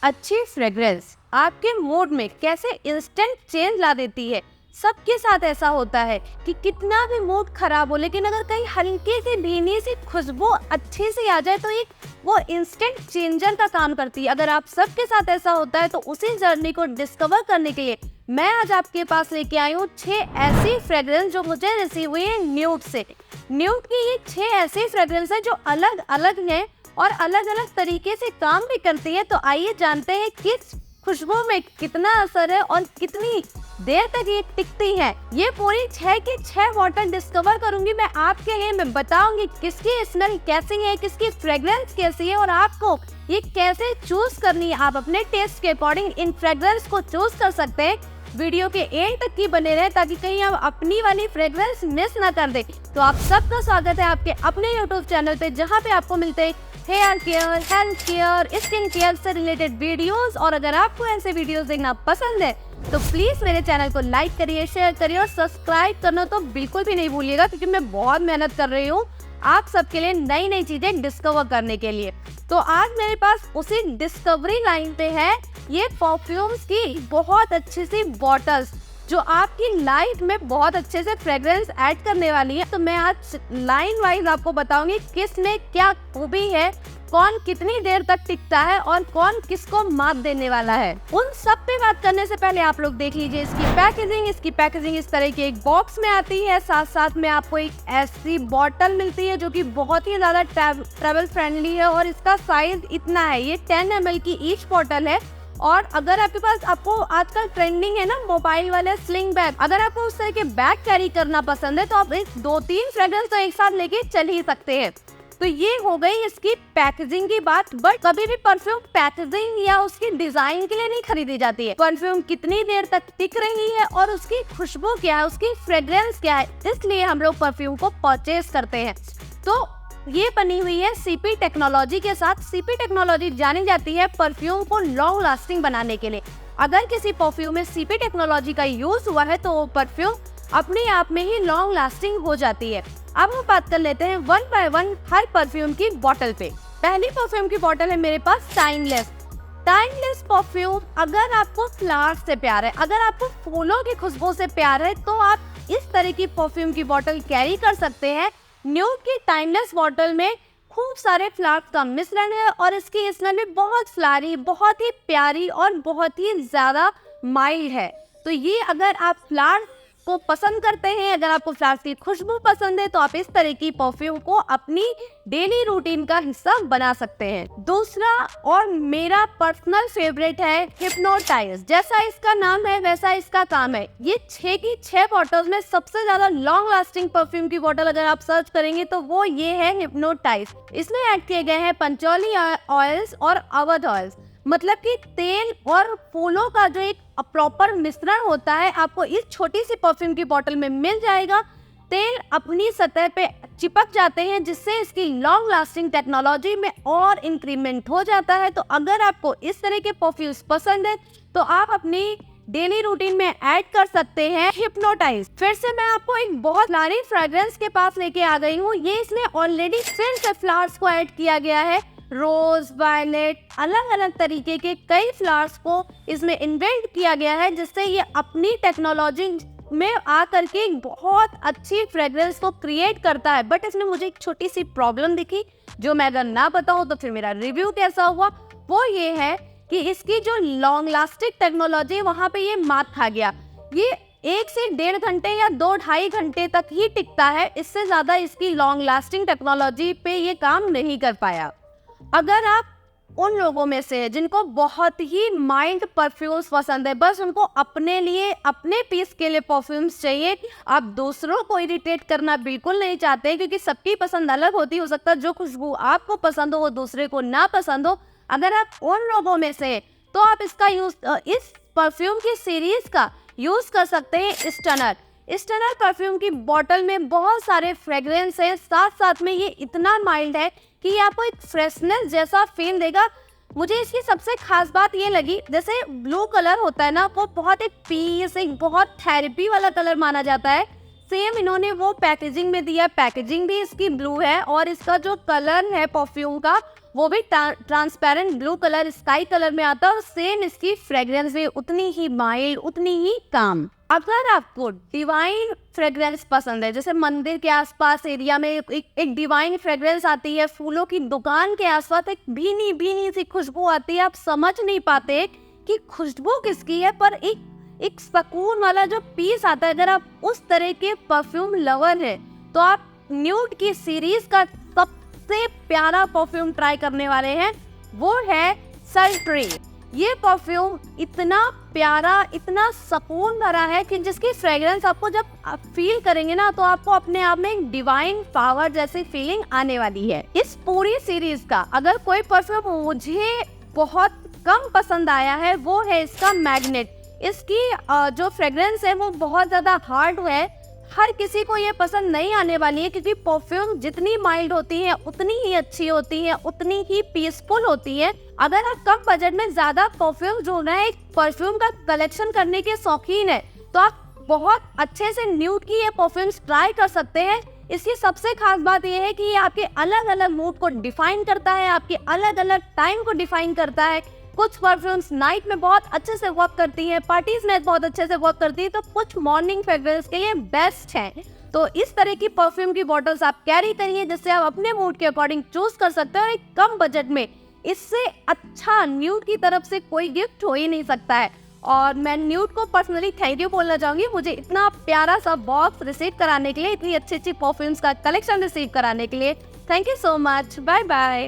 अच्छी फ्रेग्रेंस आपके मूड में कैसे इंस्टेंट चेंज ला देती है। सबके साथ ऐसा होता है कि कितना भी मूड खराब हो, लेकिन अगर कहीं हल्की सी भीनी सी खुशबू अच्छे से आ जाए तो एक वो इंस्टेंट चेंजर का काम करती है। अगर आप सबके साथ ऐसा होता है तो उसी जर्नी को डिस्कवर करने के लिए मैं आज आपके पास लेके आई हूँ 6 ऐसी फ्रेग्रेंस जो मुझे रिसीव हुई है न्यूड से। न्यूड की ये 6 ऐसी फ्रेग्रेंस है जो अलग अलग हैं और अलग अलग तरीके से काम भी करती है। तो आइए जानते हैं किस खुशबू में कितना असर है और कितनी देर तक ये टिकती है। ये पूरी 6 की 6 बॉटल डिस्कवर करूंगी मैं आपके लिए। मैं बताऊंगी किसकी स्मेल कैसी है, किसकी फ्रेग्रेंस कैसी है और आपको ये कैसे चूज करनी है। आप अपने टेस्ट के अकॉर्डिंग इन फ्रेग्रेंस को चूज कर सकते हैं। वीडियो के एंड तक की बने रहे ताकि कहीं आप अपनी वाली फ्रेग्रेंस मिस ना कर दे। तो आप सबका स्वागत है आपके अपने यूट्यूब चैनल पे, जहाँ पे आपको मिलते हैं hair care, health care, skin care से रिलेटेड वीडियोस। और अगर आपको ऐसे वीडियोस देखना पसंद है तो प्लीज मेरे चैनल को लाइक करिए, शेयर करिए और सब्सक्राइब करना तो बिल्कुल भी नहीं भूलिएगा, क्योंकि मैं बहुत मेहनत कर रही हूँ आप सबके लिए नई नई चीजें डिस्कवर करने के लिए। तो आज मेरे पास उसी डिस्कवरी लाइन पे है ये परफ्यूम्स की बहुत अच्छी सी बॉटल्स जो आपकी लाइफ में बहुत अच्छे से फ्रेग्रेंस ऐड करने वाली है। तो मैं आज लाइन वाइज आपको बताऊंगी किस में क्या खूबी है, कौन कितनी देर तक टिकता है और कौन किसको मात देने वाला है। उन सब पे बात करने से पहले आप लोग देख लीजिए इसकी पैकेजिंग। इसकी पैकेजिंग इस तरह की एक बॉक्स में आती है, साथ साथ में आपको एक ऐसी बॉटल मिलती है जो कि बहुत ही ज्यादा ट्रैवल फ्रेंडली है और इसका साइज इतना है, ये 10 ml की ईच बॉटल है। और अगर आपके पास, आपको आजकल ट्रेंडिंग है ना मोबाइल वाले स्लिंग बैग, अगर आपको उस तरह के बैग कैरी करना पसंद है तो आप 2-3 फ्रेग्रेंस तो एक साथ लेके चल ही सकते हैं। तो ये हो गई इसकी पैकेजिंग की बात। बट कभी भी परफ्यूम पैकेजिंग या उसकी डिजाइन के लिए नहीं खरीदी जाती है। परफ्यूम कितनी देर तक टिक रही है और उसकी खुशबू क्या है, उसकी फ्रेग्रेंस क्या है, इसलिए हम लोग परफ्यूम को परचेज करते हैं। तो ये बनी हुई है सीपी टेक्नोलॉजी के साथ। सीपी टेक्नोलॉजी जानी जाती है परफ्यूम को लॉन्ग लास्टिंग बनाने के लिए। अगर किसी परफ्यूम में सीपी टेक्नोलॉजी का यूज हुआ है तो वो परफ्यूम अपने आप में ही लॉन्ग लास्टिंग हो जाती है। अब हम बात कर लेते हैं 1 by 1 हर परफ्यूम की बॉटल पे। पहली परफ्यूम की बॉटल है मेरे पास टाइमलेस। टाइमलेस परफ्यूम, अगर आपको फ्लावर्स से प्यार है, अगर आपको फूलों की खुशबू से प्यार है तो आप इस तरह की परफ्यूम की बॉटल कैरी कर सकते हैं। न्यूड की टाइमलेस बॉटल में खूब सारे फ्लावर्स का मिश्रण है और इसकी स्मेल भी बहुत फ्लारी, बहुत ही प्यारी और बहुत ही ज्यादा माइल्ड है। तो ये अगर आप फ्लावर्स को पसंद करते हैं, अगर आपको फ्लावर्स की खुशबू पसंद है तो आप इस तरह की परफ्यूम को अपनी डेली रूटीन का हिस्सा बना सकते हैं। दूसरा और मेरा पर्सनल फेवरेट है हिप्नोटाइज। जैसा इसका नाम है वैसा इसका काम है। ये 6 की 6 बॉटल्स में सबसे ज्यादा लॉन्ग लास्टिंग परफ्यूम की बॉटल अगर आप सर्च करेंगे तो वो ये है हिप्नोटाइज। इसमें ऐड किए गए हैं पंचोली ऑयल्स और अवध ऑयल्स, मतलब कि तेल और फूलों का जो एक प्रॉपर मिश्रण होता है आपको इस छोटी सी परफ्यूम की बोतल में मिल जाएगा। तेल अपनी सतह पे चिपक जाते हैं जिससे इसकी लॉन्ग लास्टिंग टेक्नोलॉजी में और इंक्रीमेंट हो जाता है। तो अगर आपको इस तरह के परफ्यूम्स पसंद है तो आप अपनी डेली रूटीन में ऐड कर सकते हैं हिप्नोटाइज। फिर से मैं आपको एक बहुत सारी फ्रेग्रेंस के पास लेके आ गई हूँ। ये इसमें ऑलरेडी फिर से फ्लावर्स को ऐड किया गया है, रोज, वायलेट, अलग अलग तरीके के कई फ्लावर्स को इसमें इन्वेंट किया गया है जिससे ये अपनी टेक्नोलॉजी में आकर के बहुत अच्छी फ्रेग्रेंस को क्रिएट करता है। बट इसमें मुझे एक छोटी सी प्रॉब्लम दिखी जो मैं अगर ना बताऊं तो फिर मेरा रिव्यू कैसा हुआ। वो ये है कि इसकी जो लॉन्ग लास्टिंग टेक्नोलॉजी वहाँ पे ये मात खा गया। ये 1 से 1.5 घंटे या 2-2.5 घंटे तक ही टिकता है, इससे ज्यादा इसकी लॉन्ग लास्टिंग टेक्नोलॉजी पे ये काम नहीं कर पाया। अगर आप उन लोगों में से हैं जिनको बहुत ही माइल्ड परफ्यूम्स पसंद है, बस उनको अपने लिए, अपने पीस के लिए परफ्यूम्स चाहिए, आप दूसरों को इरिटेट करना बिल्कुल नहीं चाहते क्योंकि सबकी पसंद अलग होती हो सकता है जो खुशबू आपको पसंद हो वो दूसरे को ना पसंद हो। अगर आप उन लोगों में से तो आप इसका यूज, इस परफ्यूम की सीरीज का यूज कर सकते हैं स्टनर। स्टनर परफ्यूम की बॉटल में बहुत सारे फ्रेग्रेंस है, साथ साथ में ये इतना माइल्ड है कि ये आपको एक फ्रेशनेस जैसा फील देगा। मुझे इसकी सबसे खास बात ये लगी, जैसे ब्लू कलर होता है ना, वो बहुत एक पीस, एक बहुत थेरेपी वाला कलर माना जाता है। सेम इन्होंने वो पैकेजिंग में दिया, पैकेजिंग भी इसकी ब्लू है और इसका जो कलर है परफ्यूम का वो भी transparent blue colour, sky colour में आता है और सेम इसकी फ्रेग्रेंस भी उतनी ही माइल्ड, उतनी ही काम। अगर आपको डिवाइन फ्रेग्रेंस पसंद है, जैसे मंदिर के आसपास एरिया में एक डिवाइन फ्रेग्रेंस आती है, फूलों की दुकान के आसपास एक भीनी भीनी सी खुशबू आती है, आप समझ नहीं पाते कि खुशबू किसकी है, पर एक सुकून वाला जो पीस आता है, अगर आप उस तरह के परफ्यूम लवर है तो आप न्यूड की सीरीज का सबसे प्यारा परफ्यूम ट्राई करने वाले हैं, वो है सल्ट्री। ये परफ्यूम इतना प्यारा, इतना सुकून भरा है कि जिसकी फ्रेग्रेंस आपको जब आप फील करेंगे ना, तो आपको अपने आप में एक डिवाइन पावर जैसी फीलिंग आने वाली है। इस पूरी सीरीज का अगर कोई परफ्यूम मुझे बहुत कम पसंद आया है, वो है इसका मैग्नेट। इसकी जो फ्रेग्रेंस है वो बहुत ज़्यादा हार्ड है, हर किसी को ये पसंद नहीं आने वाली है, क्योंकि परफ्यूम जितनी माइल्ड होती है उतनी ही अच्छी होती है, उतनी ही पीसफुल होती है। अगर आप कम बजट में ज़्यादा परफ्यूम ढूंढ रहे हैं, एक परफ्यूम का कलेक्शन करने के शौकीन है, तो आप बहुत अच्छे से न्यूड की ये परफ्यूम्स ट्राई कर सकते हैं। इसकी सबसे खास बात यह है कि ये आपके अलग अलग मूड को डिफाइन करता है, आपके अलग अलग टाइम को डिफाइन करता है। कुछ परफ्यूम्स नाइट में बहुत अच्छे से वर्क करती हैं, पार्टीज में बहुत अच्छे से वर्क करती है, तो कुछ मॉर्निंग फ्रेग्रेंस के लिए बेस्ट हैं। तो इस तरह की परफ्यूम की बॉटल्स आप कैरी करिए, जिससे आप अपने मूड के अकॉर्डिंग चूज कर सकते हो। एक कम बजट में इससे अच्छा न्यूड की तरफ से कोई गिफ्ट हो ही नहीं सकता है। और मैं न्यूड को पर्सनली थैंक यू बोलना चाहूंगी, मुझे इतना प्यारा सा बॉक्स रिसीव कराने के लिए, इतनी अच्छी अच्छी परफ्यूम्स का कलेक्शन रिसीव कराने के लिए। Thank you so much, bye bye.